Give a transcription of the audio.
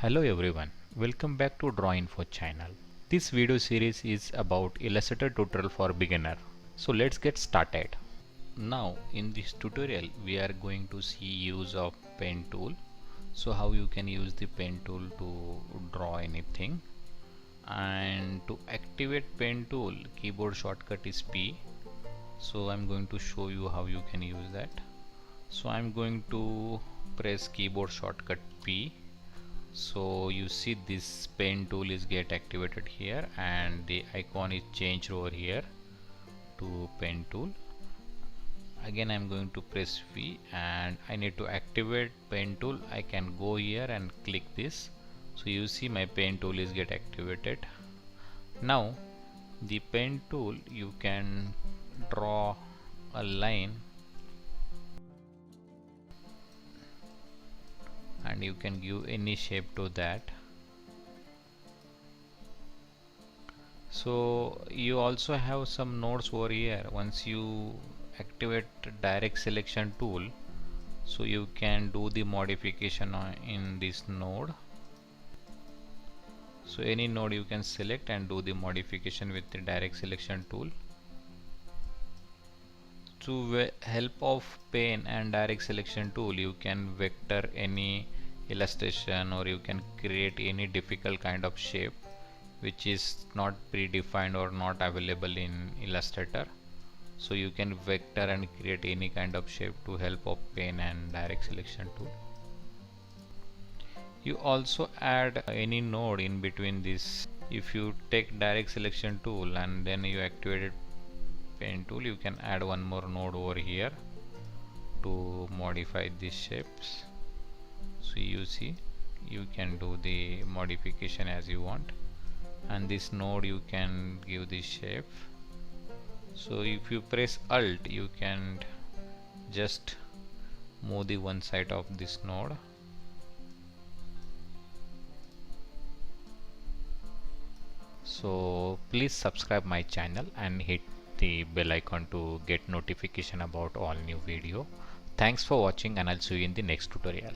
Hello everyone, welcome back to Drawinfo channel. This video series is about Illustrator tutorial for beginner. So let's get started. Now in this tutorial we are going to see use of pen tool. So how you can use the pen tool to draw anything. And to activate pen tool, keyboard shortcut is P. So I'm going to show you how you can use that. So I'm going to press keyboard shortcut P. So you see this pen tool is get activated here and the icon is changed over here to pen tool. Again I'm going to press V and I need to activate pen tool. I can go here and click this. So you see my pen tool is get activated. Now the pen tool, you can draw a line and you can give any shape to that. So you also have some nodes over here. Once you activate direct selection tool, so you can do the modification in this node. So any node you can select and do the modification with the direct selection tool. To help of pen and direct selection tool, you can vector any illustration or you can create any difficult kind of shape which is not predefined or not available in Illustrator. So you can vector and create any kind of shape to help of pen and direct selection tool. You also add any node in between this. If you take direct selection tool and then you activated pen tool, you can add one more node over here to modify these shapes. So you see, you can do the modification as you want, and this node you can give the shape. So if you press Alt, you can just move the one side of this node. So please subscribe my channel and hit the bell icon to get notification about all new video. Thanks for watching and I'll see you in the next tutorial.